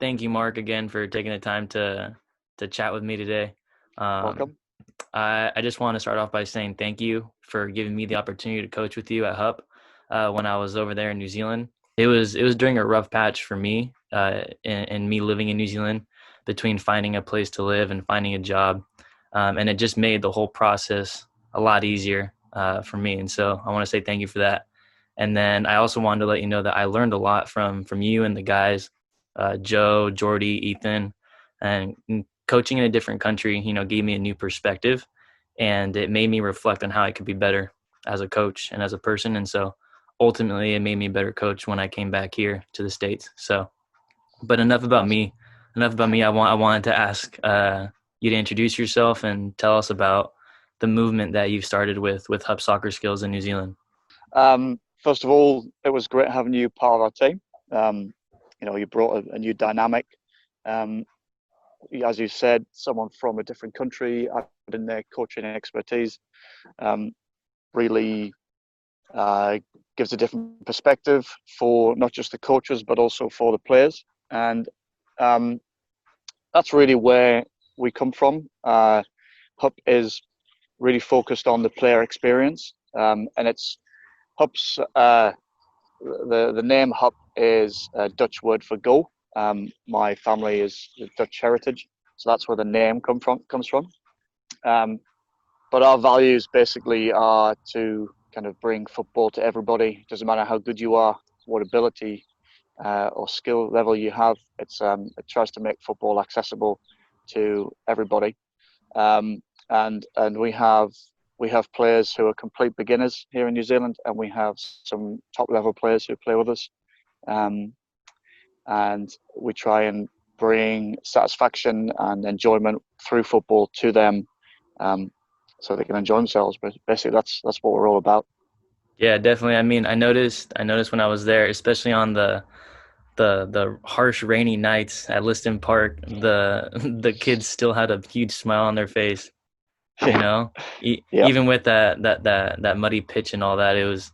Thank you, Mark, again for taking the time to chat with me today. Um, Welcome. I just want to start off by saying thank you for giving me the opportunity to coach with you at HUP when I was over there in New Zealand. It was during a rough patch for me in me living in New Zealand between finding a place to live and finding a job, and it just made the whole process a lot easier for me. And so I want to say thank you for that. And then I also wanted to let you know that I learned a lot from you and the guys, Joe, Jordy, Ethan, and coaching in a different country, gave me a new perspective, and it made me reflect on how I could be better as a coach and as a person. And so ultimately it made me a better coach when I came back here to the States. So, but enough about Awesome. me. Enough about me. I wanted to ask you to introduce yourself and tell us about the movement that you've started with HUP Soccer Skills in New Zealand. First of all, it was great having you part of our team. Um, you brought a new dynamic. Um, as you said, someone from a different country, adding their coaching expertise, um, really gives a different perspective for not just the coaches, but also for the players. And um, that's really where we come from. HUP is really focused on the player experience, and it's HUP's the name HUP is a Dutch word for go. My family is Dutch heritage, so that's where the name comes from. Um, but our values basically are to kind of bring football to everybody. Doesn't matter how good you are, what ability or skill level you have. It tries to make football accessible to everybody. Um, and we have players who are complete beginners here in New Zealand, and we have some top level players who play with us. Um, and we try and bring satisfaction and enjoyment through football to them, um, so they can enjoy themselves. But basically, that's what we're all about. Yeah, definitely. I mean, I noticed when I was there, especially on the harsh rainy nights at Liston Park, the the kids still had a huge smile on their face, you Yeah, know. yeah, Even with that muddy pitch and all that, it was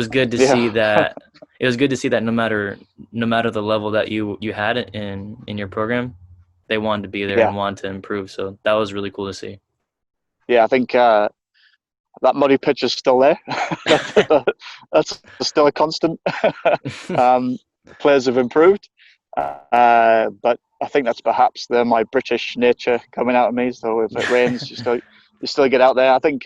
good to see yeah, that. It was good to see that no matter the level that you had in your program, they wanted to be there yeah, and wanted to improve. So that was really cool to see. yeah. I think that muddy pitch is still there. That's still a constant. um, players have improved, but I think that's perhaps my British nature coming out of me. So if it rains, you still get out there. I think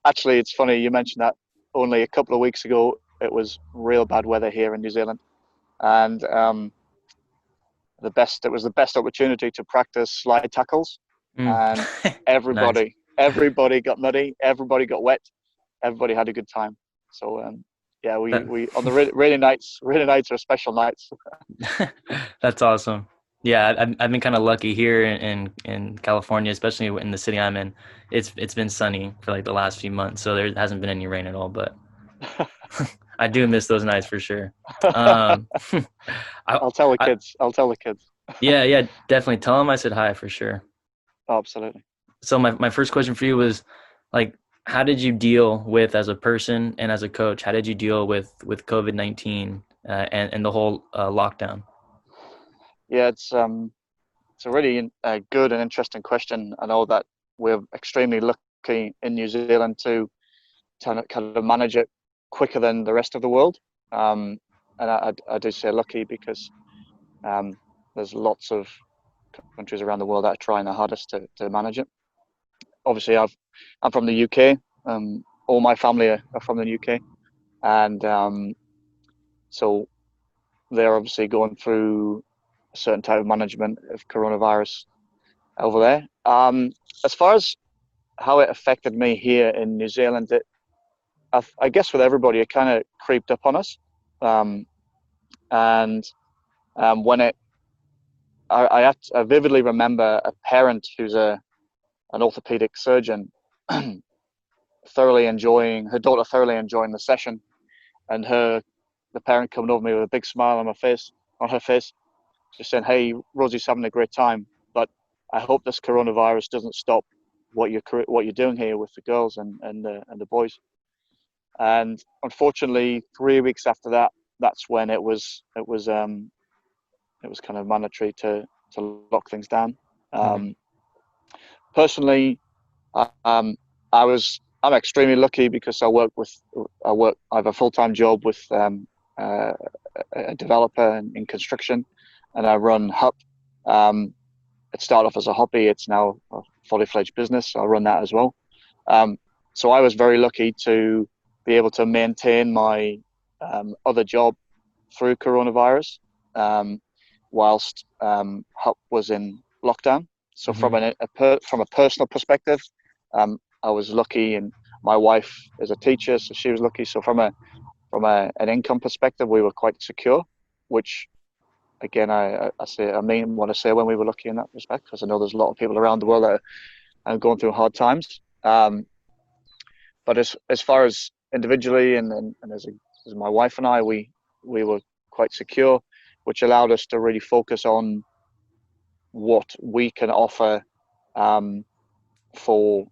actually it's funny you mentioned that. Only a couple of weeks ago, it was real bad weather here in New Zealand, and it was the best opportunity to practice slide tackles, Mm. and Nice. everybody got muddy, everybody got wet, everybody had a good time. So yeah, we That we on the rainy nights are special nights. That's awesome. Yeah, I've been kind of lucky here in California, especially in the city I'm in. It's been sunny for like the last few months, so there hasn't been any rain at all. But I do miss those nights for sure. Um, I, I I'll tell the kids. yeah, yeah, definitely tell them I said hi for sure. Oh, absolutely. So my first question for you was like, how did you deal with as a person and as a coach? How did you deal with COVID-19 and the whole lockdown? Yeah, it's a really good and interesting question. I know that we're extremely lucky in New Zealand to kind of manage it quicker than the rest of the world. And I do say lucky because um, there's lots of countries around the world that are trying their hardest to manage it. Obviously, I'm from the UK. All my family are from the UK, and so they're obviously going through a certain type of management of coronavirus over there. As far as how it affected me here in New Zealand, I guess with everybody, it kind of creeped up on us. Um, and when I vividly remember a parent who's an orthopedic surgeon her daughter thoroughly enjoying the session, and the parent coming over me with a big smile on her face, just saying, "Hey, Rosie's having a great time, but I hope this coronavirus doesn't stop what you're doing here with the girls and the boys." And unfortunately, 3 weeks after that, that's when it was kind of mandatory to lock things down. Mm-hmm. Um, Personally, um, I'm extremely lucky because I have a full-time job with uh, a developer in construction, and I run HUP. It started off as a hobby. It's now a fully fledged business. So I run that as well. Um, so I was very lucky to be able to maintain my other job through coronavirus, um, whilst HUP was in lockdown. So Mm-hmm. from a personal perspective, I was lucky, and my wife is a teacher, so she was lucky. So an income perspective, we were quite secure, which again I mean want to say when we were lucky in that respect, because I know there's a lot of people around the world that are going through hard times. But as far as individually and as my wife and I, we were quite secure, which allowed us to really focus on what we can offer um, for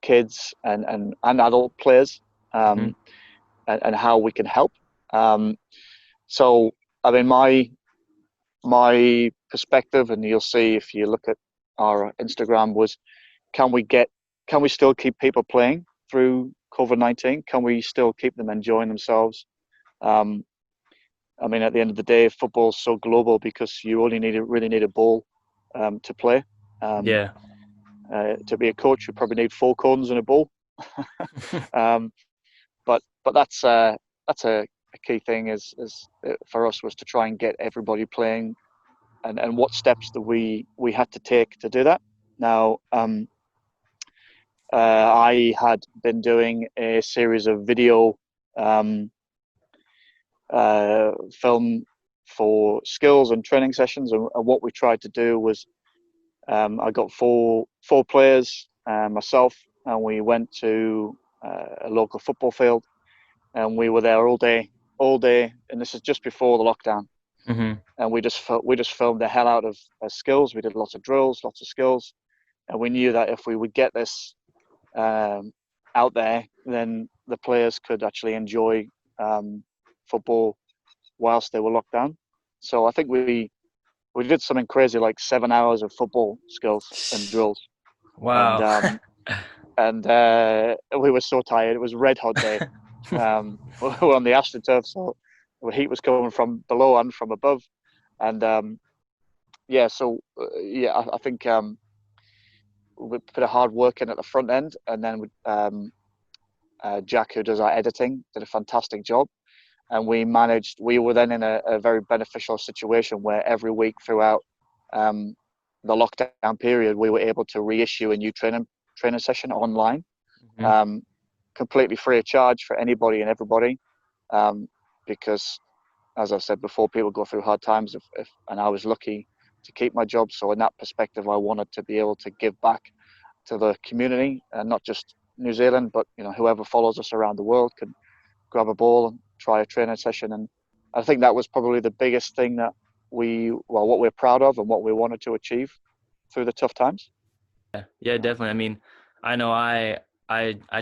kids and adult players, Mm-hmm. and how we can help. Um, so, I mean, my perspective, and you'll see if you look at our Instagram, was can we get can we still keep people playing through COVID-19? Can we still keep them enjoying themselves? Um, I mean, at the end of the day, football's so global because you only really need a ball to play. Um, Yeah. to be a coach, you probably need four cones and a ball. um, but that's a key thing is for us was to try and get everybody playing, and what steps that we had to take to do that. Now, I had been doing a series of video um, film for skills and training sessions, and what we tried to do was I got four players, myself, and we went to a local football field, and we were there all day, and this is just before the lockdown. Mm-hmm. And we just filmed the hell out of skills. We did lots of drills, lots of skills, and we knew that if we would get this um, out there, then the players could actually enjoy football whilst they were locked down. So I think we did something crazy like 7 hours of football skills and drills, and Wow. we were so tired. It was a red hot day. We were on the AstroTurf, so the heat was coming from below and from above, and yeah. So yeah, I think we put a hard work in at the front end, and then Jack, who does our editing, did a fantastic job. And we were then in a very beneficial situation where every week throughout um, the lockdown period, we were able to reissue a new training session online, Mm-hmm. um, completely free of charge for anybody and everybody. Um, because, as I said before, people go through hard times, and I was lucky to keep my job. So in that perspective, I wanted to be able to give back to the community, and not just New Zealand, but whoever follows us around the world can grab a ball and try a training session. And I think that was probably the biggest thing that what we're proud of and what we wanted to achieve through the tough times. Yeah, yeah, definitely. I mean, I know I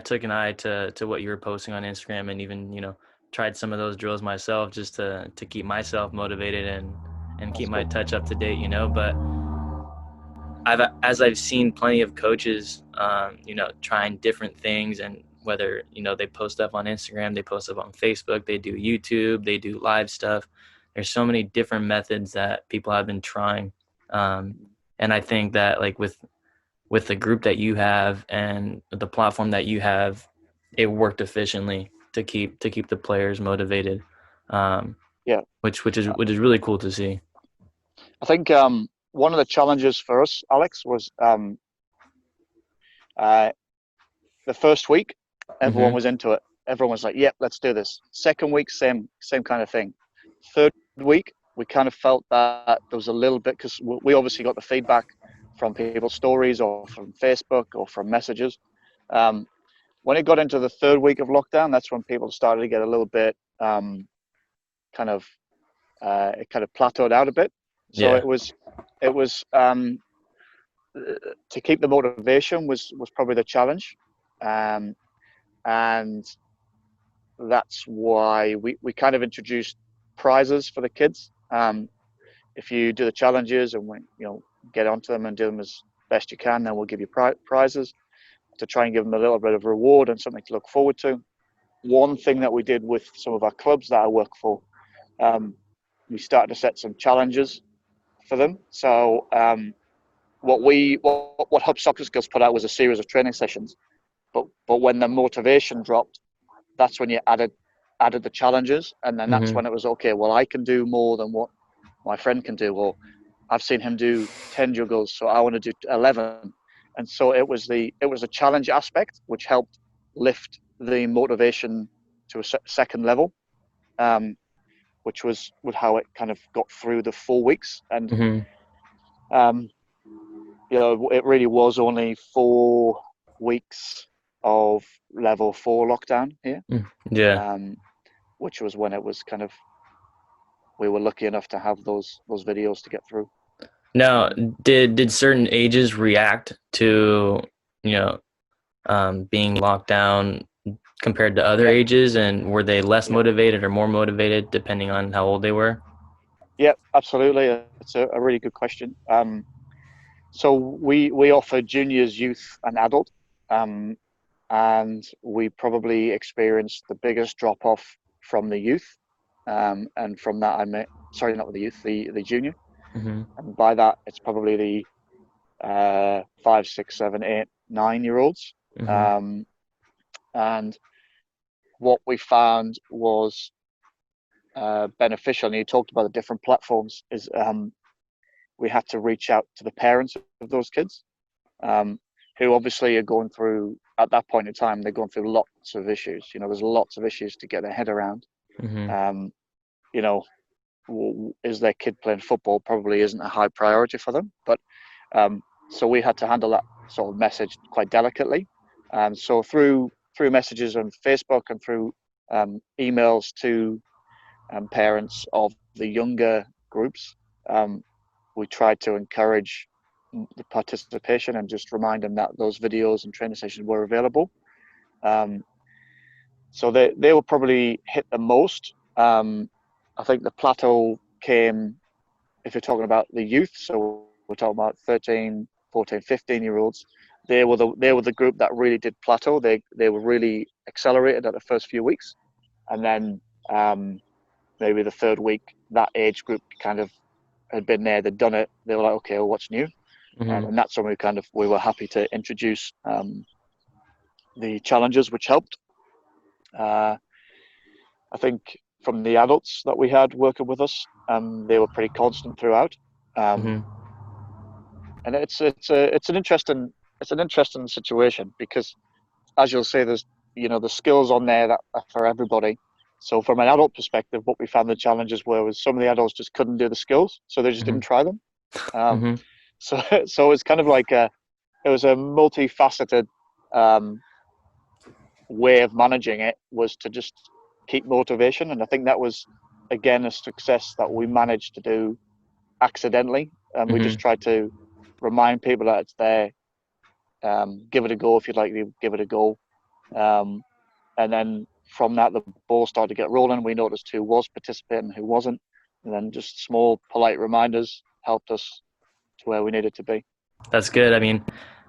took an eye to what you were posting on Instagram, and even tried some of those drills myself just to keep myself motivated and That's keep my good. touch up to date. But I've seen plenty of coaches, trying different things, and whether they post stuff on Instagram, they post stuff on Facebook, they do YouTube, they do live stuff. There's so many different methods that people have been trying, and I think that like with the group that you have and the platform that you have, it worked efficiently to keep the players motivated, Yeah, which is really cool to see. I think one of the challenges for us, Alex, was uh, the first week, everyone Mm-hmm. was into it. Everyone was like, "Yep, let's do this." Second week, same kind of thing. Third week, we kind of felt that there was a little bit, because we obviously got the feedback from people's stories or from Facebook or from messages. Um, when it got into the third week of lockdown, that's when people started to get a little bit kind of it kind of plateaued out a bit. So Yeah. it was to keep the motivation was probably the challenge, um, and that's why we kind of introduced prizes for the kids. if you do the challenges and get onto them and do them as best you can, then we'll give you prizes to try and give them a little bit of reward and something to look forward to. One thing that we did with some of our clubs that I work for, we started to set some challenges for them. So what HUP Soccer Skills put out was a series of training sessions, but when the motivation dropped, that's when you added the challenges, and then that's when it was okay. Well, I can do more than what my friend can do, or I've seen him do 10 juggles, so I want to do 11. And so it was a challenge aspect which helped lift the motivation to a second level, which was how it kind of got through the 4 weeks. And it really was only 4 weeks of level 4 lockdown here. Yeah. Which was when it was kind of, we were lucky enough to have those videos to get through. Now, did certain ages react to being locked down compared to other ages, and were they less motivated or more motivated depending on how old they were? Yeah, absolutely. It's a really good question. So we offer juniors, youth, and adult, and we probably experienced the biggest drop off from the youth, and from that not the youth, the junior, and by that it's probably the 5, 6, 7, 8, 9-year-olds. And what we found was beneficial, and you talked about the different platforms, is we had to reach out to the parents of those kids, who obviously are going through, at that point in time, they're going through lots of issues. There's lots of issues to get their head around. Is their kid playing football? Probably isn't a high priority for them, but so we had to handle that sort of message quite delicately. So through messages on Facebook and through emails to parents of the younger groups, we tried to encourage the participation and just remind them that those videos and training sessions were available. So they will probably hit the most. I think the plateau came, if you're talking about the youth, so we're talking about 13, 14, 15-year-olds. They were the group that really did plateau. They were really accelerated at the first few weeks, and then maybe the third week, that age group kind of had been there, they'd done it. They were like, okay, well, what's new? And that's when we were happy to introduce the challenges, which helped. I think from the adults that we had working with us, they were pretty constant throughout. And it's an interesting situation, because, as you'll say, there's the skills on there that are for everybody. So from an adult perspective, what we found the challenges was some of the adults just couldn't do the skills, so they just didn't try them. So it's kind of like it was a multifaceted way of managing it, was to just keep motivation. And I think that was, again, a success that we managed to do accidentally. We just tried to remind people that it's there. Give it a go if you'd like to give it a go. And then from that, the ball started to get rolling. We noticed who was participating, who wasn't. And then just small, polite reminders helped us to where we needed to be. That's good. I mean,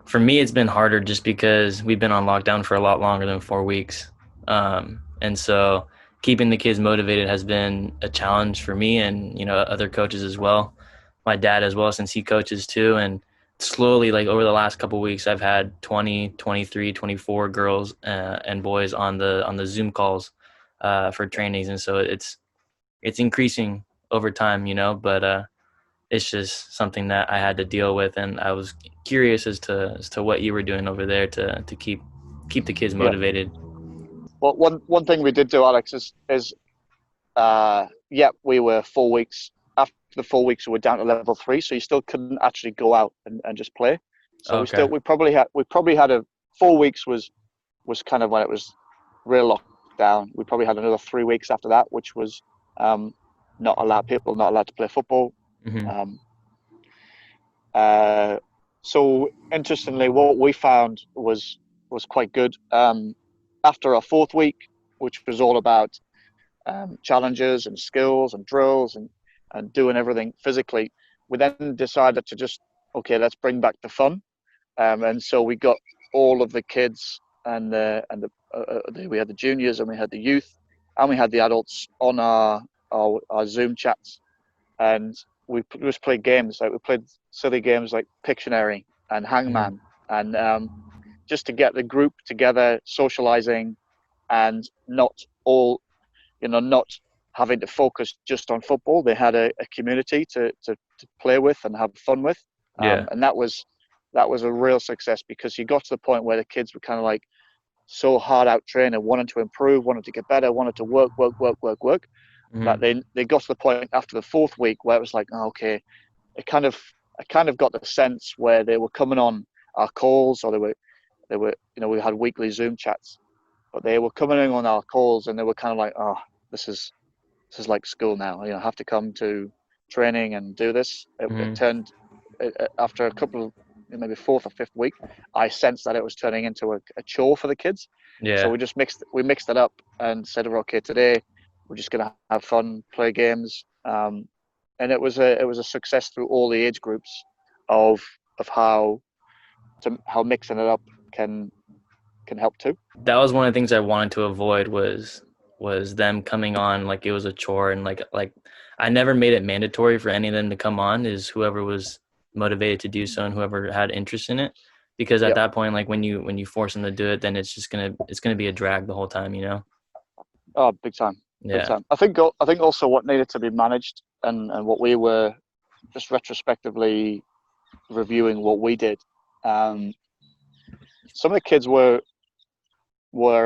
for me, it's been harder just because we've been on lockdown for a lot longer than 4 weeks. And so keeping the kids motivated has been a challenge for me and, other coaches as well. My dad as well, since he coaches too. And slowly, like over the last couple of weeks, I've had 20, 23, 24 girls and boys on the Zoom calls for trainings. And so it's increasing over time, but it's just something that I had to deal with. And I was curious as to what you were doing over there to keep the kids motivated. Well, one thing we did do, Alex, is we were 4 weeks. After the 4 weeks, we were down to level 3, so you still couldn't actually go out and just play. So we probably had 4 weeks was kind of when it was real lockdown. We probably had another 3 weeks after that, which was not allowed to play football. So interestingly, what we found was quite good. After our 4th week, which was all about challenges and skills and drills, and and doing everything physically, we then decided to just, okay, let's bring back the fun. And so we got all of the kids and we had the juniors and we had the youth and we had the adults on our Zoom chats, and we just played games. Like we played silly games like Pictionary and Mm-hmm. Hangman, and just to get the group together, socializing, and not having to focus just on football. They had a community to play with and have fun with, Yeah. and that was a real success, because you got to the point where the kids were kind of like so hard out training, wanting to improve, wanted to get better, wanted to work, that Mm-hmm. they got to the point after the fourth week where it was like, oh, okay, it kind of I kind of got the sense where they were coming on our calls, or they were we had weekly Zoom chats, but they were coming in on our calls and they were kind of like, oh, this is like school now. I have to come to training and do this. It Mm-hmm. turned after a couple of maybe fourth or fifth week, I sensed that it was turning into a chore for the kids. So Yeah. we mixed it up and said, okay, today we're just gonna have fun, play games, and it was a success through all the age groups of how mixing it up can help too. That was one of the things I wanted to avoid was them coming on like it was a chore, and like I never made it mandatory for any of them to come on, is whoever was motivated to do so and whoever had interest in it, because at Yep. that point, like when you force them to do it, then it's gonna be a drag the whole time, you know. Oh, big time, big Yeah. time. I think also what needed to be managed, and what we were just retrospectively reviewing what we did. Um, some of the kids were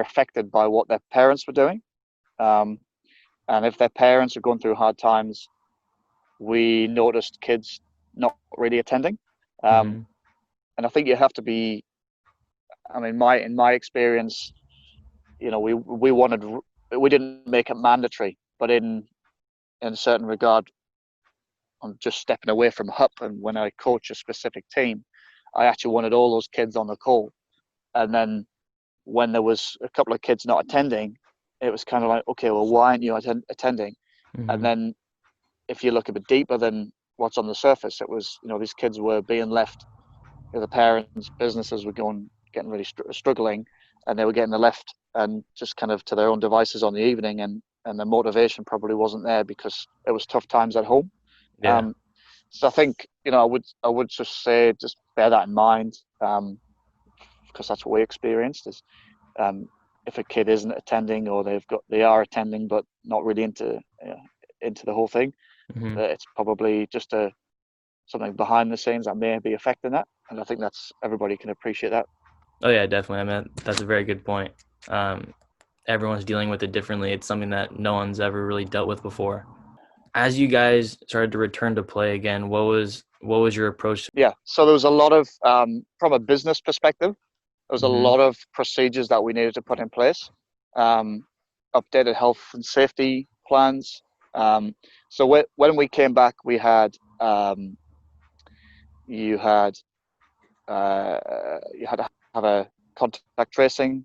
affected by what their parents were doing, um, and if their parents are going through hard times, we noticed kids not really attending. Um, Mm-hmm. and I think you have to be. I mean, in my experience, we didn't make it mandatory, but in a certain regard, I'm just stepping away from HUP, and when I coach a specific team, I actually wanted all those kids on the call. And then when there was a couple of kids not attending, it was kind of like, okay, well, why aren't you attending? And Mm-hmm. then if you look a bit deeper than what's on the surface, it was, these kids were being left. The parents' businesses were getting really struggling, and they were getting left and just kind of to their own devices on the evening, and the motivation probably wasn't there because it was tough times at home. Yeah. So I think I would just say, just bear that in mind, because that's what we experienced. Is um, if a kid isn't attending, or they are attending but not really into the whole thing, Mm-hmm. that it's probably just something behind the scenes that may be affecting that. And I think that's everybody can appreciate that. Oh yeah, definitely. I mean, that's a very good point. Um, Everyone's dealing with it differently. It's something that no one's ever really dealt with before. As you guys started to return to play again, what was your approach? Yeah. So there was a lot of, from a business perspective, there was a Mm-hmm. lot of procedures that we needed to put in place, um, updated health and safety plans. So when we came back, we had you had you had to have a contact tracing.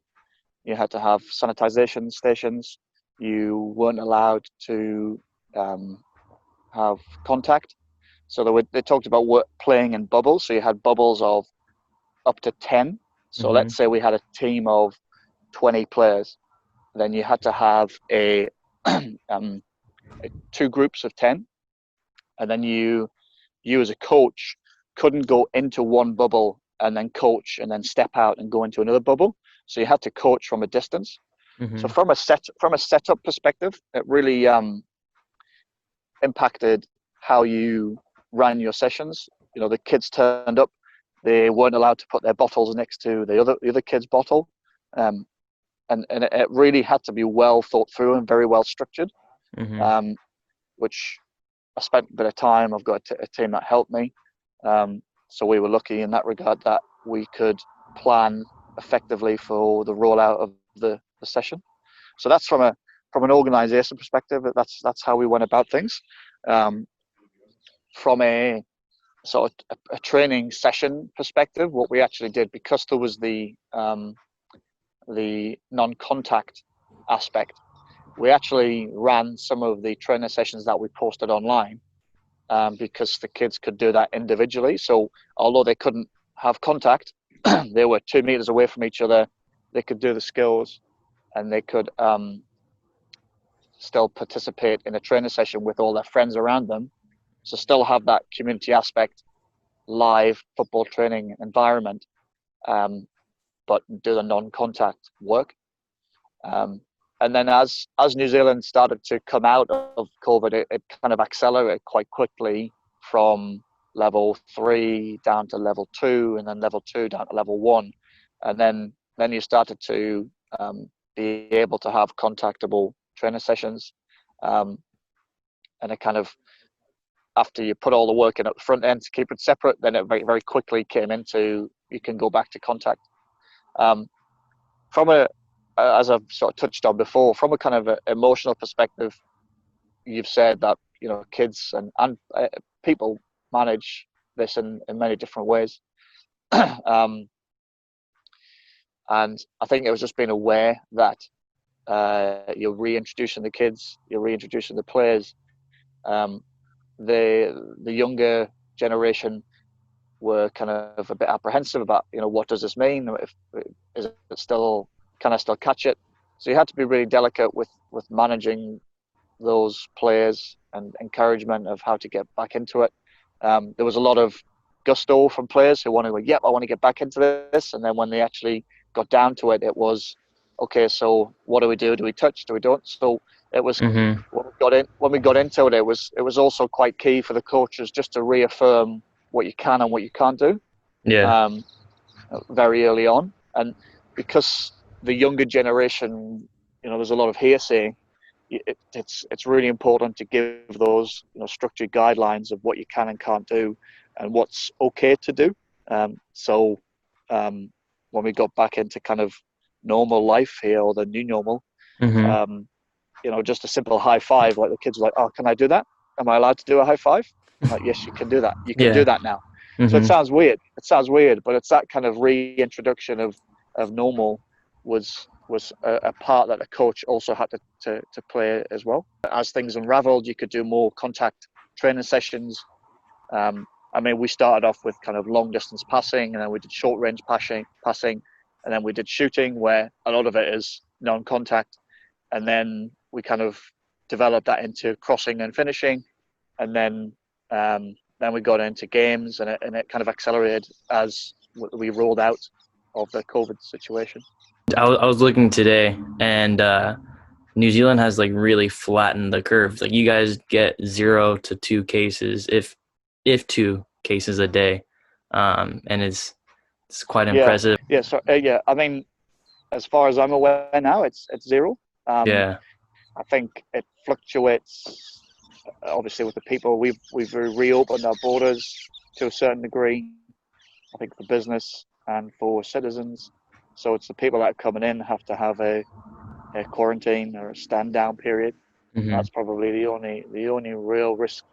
You had to have sanitization stations. You weren't allowed to um, have contact. So they talked about playing in bubbles. So you had bubbles of up to 10. So Mm-hmm. let's say we had a team of 20 players. Then you had to have um, two groups of 10. And then you as a coach couldn't go into one bubble and then coach and then step out and go into another bubble. So you had to coach from a distance. So Mm-hmm. from a setup perspective, it really impacted how you ran your sessions. The kids turned up; they weren't allowed to put their bottles next to the other kid's bottle, um, and it really had to be well thought through and very well structured. Mm-hmm. Um, which I spent a bit of time. I've got a team that helped me, so we were lucky in that regard that we could plan effectively for the rollout of the session. So that's from an organization perspective. That's how we went about things. Um, from a sort of a training session perspective, what we actually did, because there was the non-contact aspect, we actually ran some of the trainer sessions that we posted online because the kids could do that individually. So although they couldn't have contact, they were 2 meters away from each other. They could do the skills, and they could still participate in a training session with all their friends around them. So still have that community aspect, live football training environment, but do the non-contact work. And then as New Zealand started to come out of COVID, it kind of accelerated quite quickly from level 3 down to level 2, and then level 2 down to level 1. And then you started to be able to have contactable training sessions. And it kind of, after you put all the work in at the front end to keep it separate, then it very, very quickly came into, you can go back to contact. As I've sort of touched on before, from a kind of emotional perspective, you've said that, you know, kids and people manage this in many different ways. And I think it was just being aware that you're reintroducing the kids, you're reintroducing the players. The younger generation were kind of a bit apprehensive about, you know, what does this mean? Is it still, can I still catch it? So you had to be really delicate with managing those players and encouragement of how to get back into it. There was a lot of gusto from players who wanted to go, yep, I want to get back into this. And then when they actually got down to it, it was, okay, so what do we do? Do we touch? Do we don't? So it was, when we got into it, it was also quite key for the coaches just to reaffirm what you can and what you can't do. Yeah. Very early on. And because the younger generation, you know, there's a lot of hearsay. It's really important to give those, you know, structured guidelines of what you can and can't do, and what's okay to do. So when we got back into kind of normal life here, or the new normal, you know, just a simple high five, like the kids were like, "Oh, can I do that? Am I allowed to do a high five?" I'm like, yes, you can do that. You can do that now. So it sounds weird. But it's that kind of reintroduction of normal was a part that the coach also had to play as well. As things unraveled, you could do more contact training sessions. I mean, we started off with kind of long distance passing, and then we did short range passing, and then we did shooting, where a lot of it is non-contact. And then we kind of developed that into crossing and finishing, and then we got into games, and it kind of accelerated as we rolled out of the COVID situation. I was looking today, and New Zealand has like really flattened the curve. Like, you guys get 0 to 2 cases, if 2 cases a day, and it's quite impressive. Yeah. So I mean, as far as I'm aware now, it's 0. Yeah. I think it fluctuates. Obviously, with the people, we've reopened our borders to a certain degree, I think, for business and for citizens. So it's the people that are coming in have to have a quarantine or a stand down period. That's probably the only real risk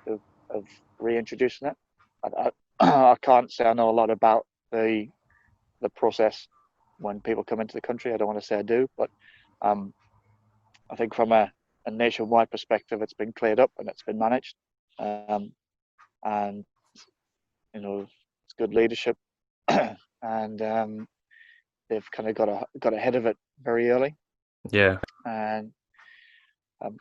of reintroducing it. I can't say I know a lot about the process when people come into the country. I don't want to say I do, but I think from a nationwide perspective, it's been cleared up and it's been managed, and you know, it's good leadership, and they've kind of got ahead of it very early. Yeah. And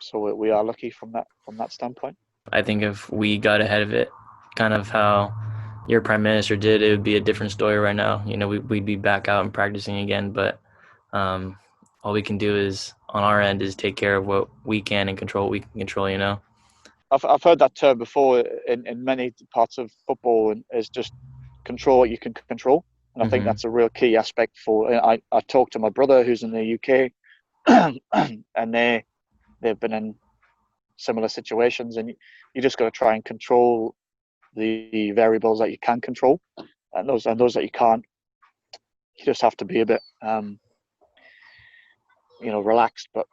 so we are lucky from that standpoint. I think if we got ahead of it, kind of how your prime minister did, it would be a different story right now. You know, we'd be back out and practicing again, but all we can do is, on our end, is take care of what we can and control what we can control, you know? I've heard that term before in many parts of football, and is just control what you can control. And I think that's a real key aspect for. I talked to my brother who's in the UK, and they've been in similar situations, and you just got to try and control the variables that you can control, and those that you can't. You just have to be a bit, relaxed, but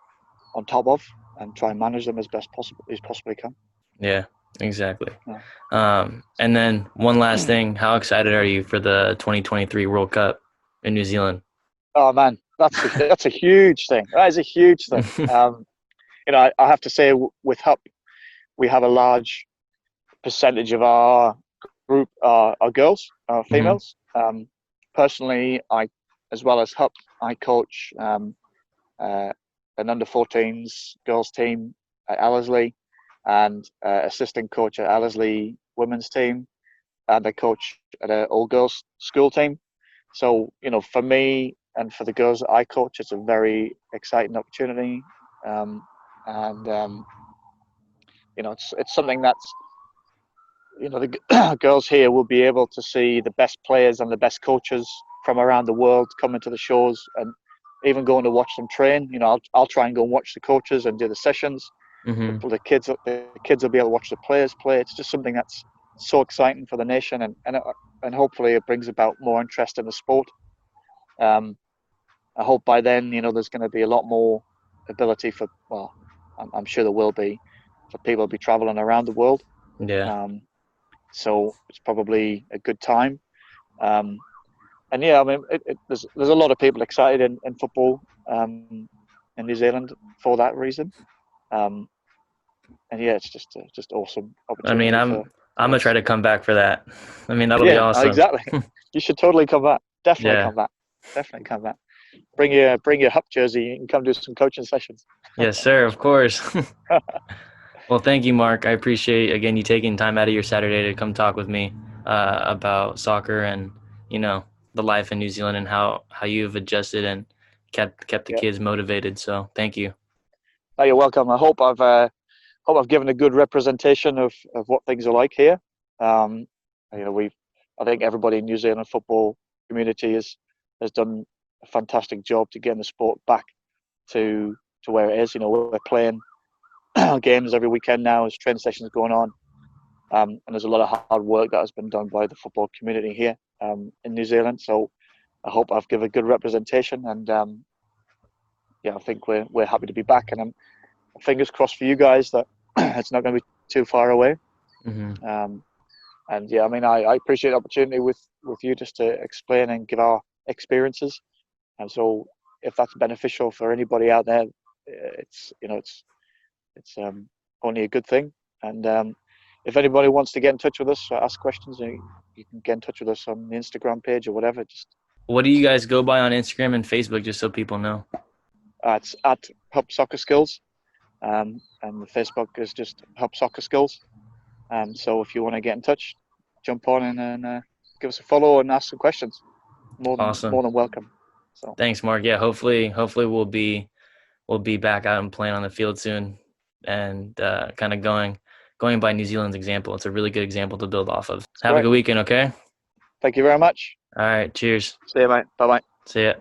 on top of, and try and manage them as best as possibly can. Yeah, exactly. Yeah. And then one last thing, how excited are you for the 2023 World Cup in New Zealand? Oh man, that's a huge thing. That is a huge thing. I have to say, with HUP, we have a large percentage of our group are girls, Mm-hmm. females. Personally, as well as HUP, I coach uh, an under-14s girls team at Ellerslie, and assistant coach at Ellerslie women's team, and I coach at an all-girls school team. So, for me and for the girls that I coach, it's a very exciting opportunity, and it's something that's the girls here will be able to see the best players and the best coaches from around the world coming to the shows, and even going to watch them train. I'll try and go and watch the coaches and do the sessions. Mm-hmm. The kids will be able to watch the players play. It's just something that's so exciting for the nation, and hopefully it brings about more interest in the sport. Um, I hope by then, there's going to be a lot more ability for, well, I'm sure there will be, for people to be traveling around the world. Yeah. Um, so it's probably a good time. Um, and yeah, I mean, there's a lot of people excited in football in New Zealand for that reason. Um, and yeah, it's just awesome I mean, opportunity I'm for I'm gonna try us. to come back for that. I mean, that'll be Yeah, awesome. exactly. You should totally come back. Definitely Yeah. come back. Definitely come back. Bring your HUP jersey and come do some coaching sessions. Yes, sir. Of course. Well, thank you, Mark. I appreciate again you taking time out of your Saturday to come talk with me about soccer and you know the life in New Zealand and how you've adjusted and kept the Yeah. kids motivated. So thank you. No, you're welcome. I hope I've given a good representation of what things are like here. Um, I think everybody in New Zealand football community has done a fantastic job to getting the sport back to where it is. We're playing games every weekend now as training sessions going on, and there's a lot of hard work that has been done by the football community here in New Zealand. So I hope I've given a good representation, and yeah, I think we're happy to be back, and I'm fingers crossed for you guys that it's not going to be too far away. Hmm. Um, and yeah, I mean, I appreciate the opportunity with you just to explain and give our experiences. And so, if that's beneficial for anybody out there, it's only a good thing. And if anybody wants to get in touch with us or ask questions, you can get in touch with us on the Instagram page or whatever. Just What do you guys go by on Instagram and Facebook, just so people know? it's at HUP Soccer Skills, and the Facebook is just HUP Soccer Skills. So if you want to get in touch, jump on and give us a follow and ask some questions. Awesome. More than welcome. So Thanks, Mark. Yeah, hopefully we'll be back out and playing on the field soon, and kind of going by New Zealand's example. It's a really good example to build off of. it's Have a great. good weekend, okay? Thank you very much. All right, cheers. See you, mate. Bye bye. See ya.